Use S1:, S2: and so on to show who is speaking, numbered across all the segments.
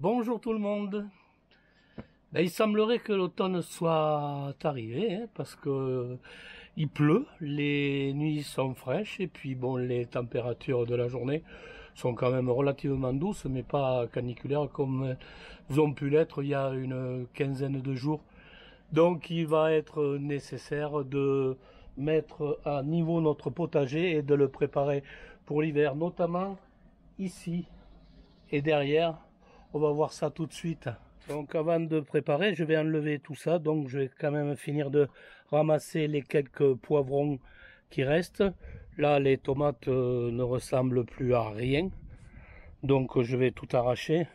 S1: Bonjour tout le monde. Il semblerait que l'automne soit arrivé, hein, parce que il pleut, les nuits sont fraîches et puis bon, les températures de la journée sont quand même relativement douces, mais pas caniculaires comme elles ont pu l'être il y a une quinzaine de jours. Donc il va être nécessaire de mettre à niveau notre potager et de le préparer pour l'hiver, notamment ici et derrière. On va voir ça tout de suite. Donc avant de préparer, je vais enlever tout ça. Donc je vais quand même finir de ramasser les quelques poivrons qui restent. Là, les tomates ne ressemblent plus à rien. Donc je vais tout arracher.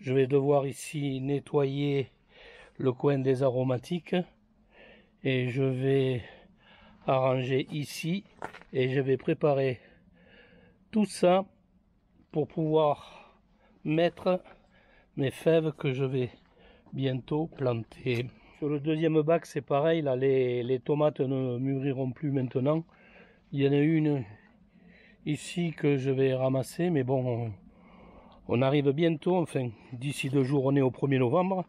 S1: Je vais devoir ici nettoyer le coin des aromatiques. Et je vais arranger ici. Et je vais préparer tout ça pour pouvoir mettre mes fèves que je vais bientôt planter. Sur le deuxième bac, c'est pareil, là les tomates ne mûriront plus maintenant. Il y en a une ici que je vais ramasser, mais bon, on arrive bientôt, enfin, d'ici 2 jours, on est au 1er novembre.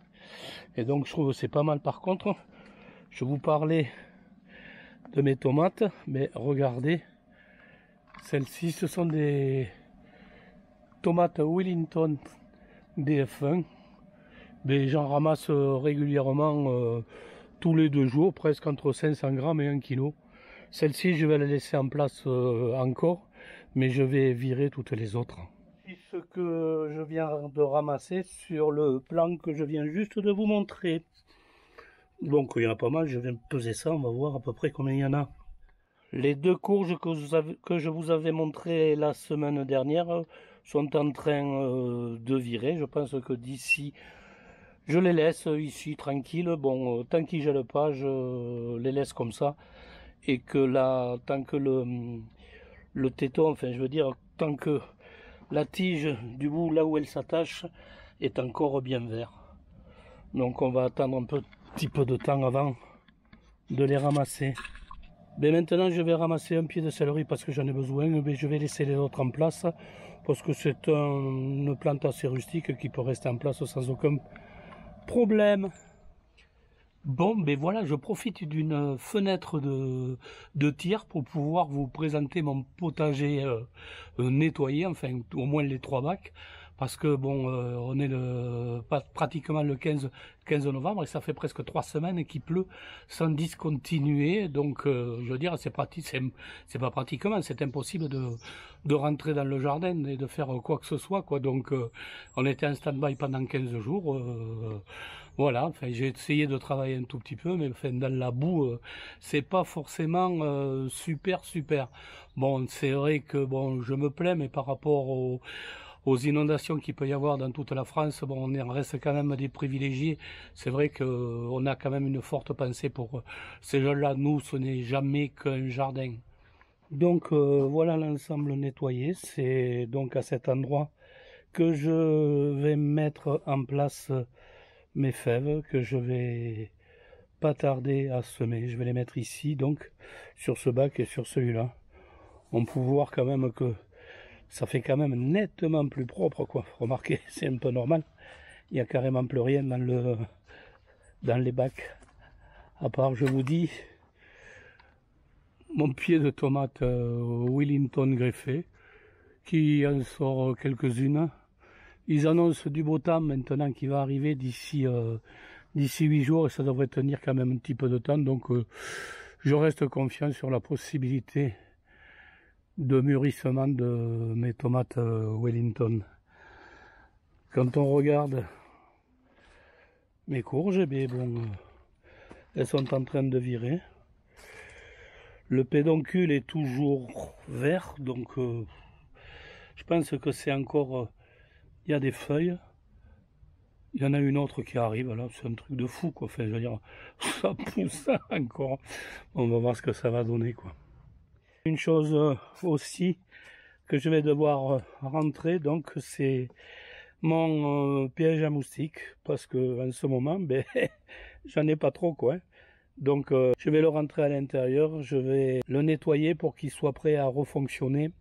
S1: Et donc, je trouve que c'est pas mal. Par contre, je vous parlais de mes tomates, mais regardez, celles-ci, ce sont des tomates Wellington DF1. Mais j'en ramasse régulièrement tous les 2 jours, presque entre 500 grammes et 1 kg. Celle-ci, je vais la laisser en place encore, mais je vais virer toutes les autres. C'est ce que je viens de ramasser sur le plan que je viens juste de vous montrer. Donc il y en a pas mal, je viens de peser ça, on va voir à peu près combien il y en a. Les 2 courges que je vous avais montrées la semaine dernière sont en train de virer. Je pense que d'ici... Je les laisse ici tranquilles. Bon, tant qu'ils gèlent pas, je les laisse comme ça. Et que là, tant que le téton, enfin je veux dire, tant que la tige du bout là où elle s'attache est encore bien vert. Donc on va attendre un petit peu de temps avant de les ramasser. Mais maintenant je vais ramasser un pied de céleri parce que j'en ai besoin. Mais je vais laisser les autres en place parce que c'est une plante assez rustique qui peut rester en place sans aucun problème. Bon, ben voilà, je profite d'une fenêtre de tir pour pouvoir vous présenter mon potager nettoyé, enfin au moins les 3 bacs, parce que bon, on est pratiquement le 15 novembre et ça fait presque 3 semaines qu'il pleut sans discontinuer, donc je veux dire, c'est pas pratiquement, c'est impossible de rentrer dans le jardin et de faire quoi que ce soit, quoi. Donc on était en stand-by pendant 15 jours. Voilà, enfin, j'ai essayé de travailler un tout petit peu, mais enfin, dans la boue, c'est pas forcément super. Bon, c'est vrai que bon, je me plains, mais par rapport aux inondations qu'il peut y avoir dans toute la France, bon, on reste quand même des privilégiés. C'est vrai qu'on a quand même une forte pensée pour ces gens-là. Nous, ce n'est jamais qu'un jardin. Donc voilà l'ensemble nettoyé. C'est donc à cet endroit que je vais mettre en place mes fèves que je vais pas tarder à semer. Je vais les mettre ici, donc sur ce bac et sur celui-là. On peut voir quand même que ça fait quand même nettement plus propre, quoi. Remarquez, c'est un peu normal. Il n'y a carrément plus rien dans les bacs. À part, je vous dis, mon pied de tomate Wellington greffé, qui en sort quelques-unes. Ils annoncent du beau temps maintenant qui va arriver d'ici 8 jours et ça devrait tenir quand même un petit peu de temps. Donc je reste confiant sur la possibilité de mûrissement de mes tomates Wellington. Quand on regarde mes courges, eh bien, bon, elles sont en train de virer. Le pédoncule est toujours vert, donc je pense que c'est encore... il y a des feuilles. Il y en a une autre qui arrive, là, c'est un truc de fou, quoi. Enfin, je veux dire, ça pousse encore. On va voir ce que ça va donner, quoi. Une chose aussi que je vais devoir rentrer, donc, c'est mon piège à moustiques, parce que en ce moment, ben, j'en ai pas trop, quoi. Donc, je vais le rentrer à l'intérieur, je vais le nettoyer pour qu'il soit prêt à refonctionner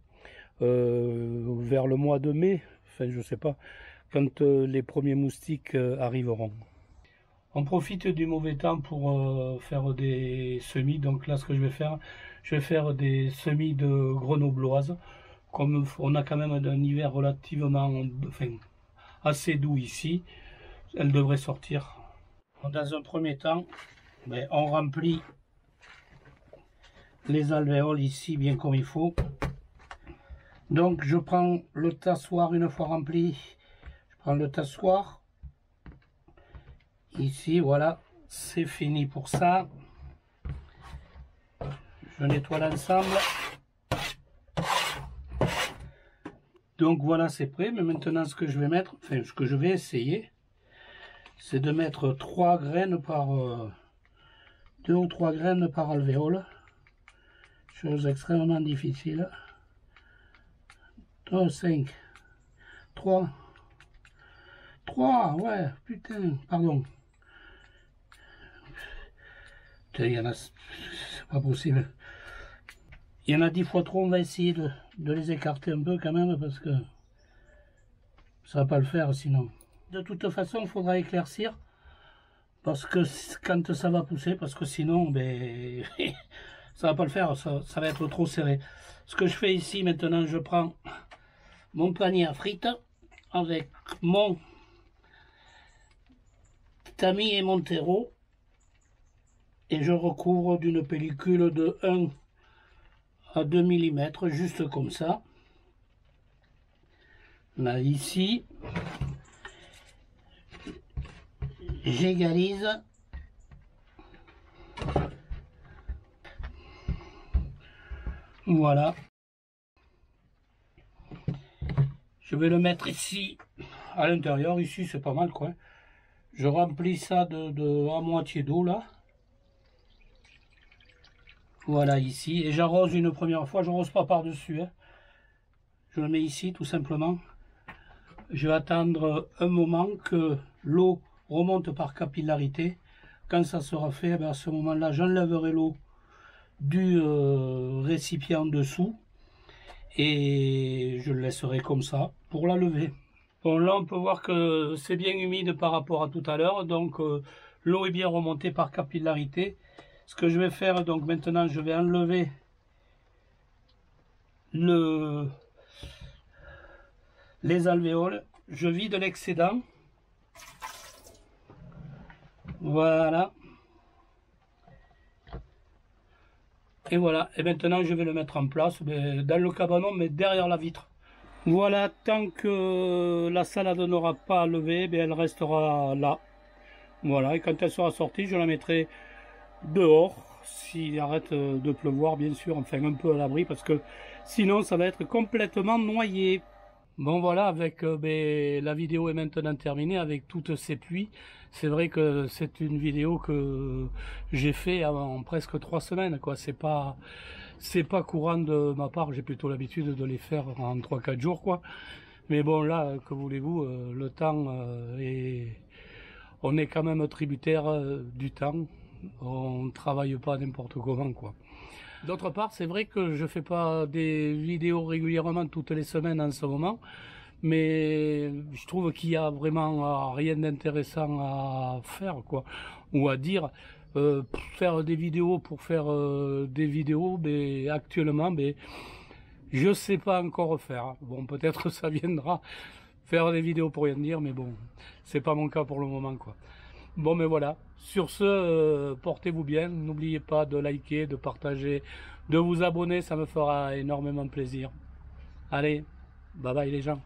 S1: vers le mois de mai. Enfin, je sais pas quand les premiers moustiques arriveront. On profite du mauvais temps pour faire des semis. Donc là, ce que je vais faire des semis de grenobloises. Comme on a quand même un hiver relativement, enfin, assez doux ici, elles devraient sortir. Dans un premier temps, on remplit les alvéoles ici bien comme il faut. Donc je prends le tassoir une fois rempli. Je prends le tassoir. Ici, voilà, c'est fini pour ça. Je nettoie l'ensemble. Donc voilà, c'est prêt. Mais maintenant, ce que je vais mettre, enfin, ce que je vais essayer, c'est de mettre 3 graines par 2 ou 3 graines par alvéole. Chose extrêmement difficile. 3, 5, 3. 3, ouais, putain, pardon. Putain, il y en a, c'est pas possible. Il y en a 10 fois trop, on va essayer de les écarter un peu quand même, parce que ça va pas le faire sinon. De toute façon, il faudra éclaircir, parce que quand ça va pousser, parce que sinon, ben, ça va pas le faire, ça va être trop serré. Ce que je fais ici, maintenant, je prends mon panier à frites, avec mon tamis et mon terreau, et je recouvre d'une pellicule de 1 à 2 mm, juste comme ça. Là, ici, j'égalise. Voilà. Je vais le mettre ici, à l'intérieur. Ici, c'est pas mal, quoi. Je remplis ça à moitié d'eau, là. Voilà, ici. Et j'arrose une première fois. Je n'arrose pas par-dessus. Hein. Je le mets ici, tout simplement. Je vais attendre un moment que l'eau remonte par capillarité. Quand ça sera fait, à ce moment-là, j'enlèverai l'eau du récipient en dessous. Et je le laisserai comme ça pour la lever. Bon, là, on peut voir que c'est bien humide par rapport à tout à l'heure. Donc, l'eau est bien remontée par capillarité. Ce que je vais faire, donc maintenant, je vais enlever les alvéoles. Je vide l'excédent. Voilà. Et voilà. Et maintenant, je vais le mettre en place dans le cabanon, mais derrière la vitre. Voilà, tant que la salade n'aura pas levé, elle restera là. Voilà, et quand elle sera sortie, je la mettrai dehors, s'il arrête de pleuvoir, bien sûr, enfin un peu à l'abri, parce que sinon ça va être complètement noyé. Bon voilà, avec la vidéo est maintenant terminée avec toutes ces pluies. C'est vrai que c'est une vidéo que j'ai fait en presque 3 semaines, quoi. C'est pas courant de ma part, j'ai plutôt l'habitude de les faire en 3-4 jours, quoi. Mais bon, là, que voulez-vous, le temps on est quand même tributaire du temps. On ne travaille pas n'importe comment, quoi. D'autre part, c'est vrai que je fais pas des vidéos régulièrement toutes les semaines en ce moment, mais je trouve qu'il y a vraiment rien d'intéressant à faire, quoi, ou à dire. Faire des vidéos pour faire des vidéos, mais actuellement, je sais pas encore faire. Bon, peut-être ça viendra, faire des vidéos pour rien dire, mais bon, c'est pas mon cas pour le moment, quoi. Bon, mais voilà. Sur ce, portez-vous bien. N'oubliez pas de liker, de partager, de vous abonner. Ça me fera énormément plaisir. Allez, bye bye les gens.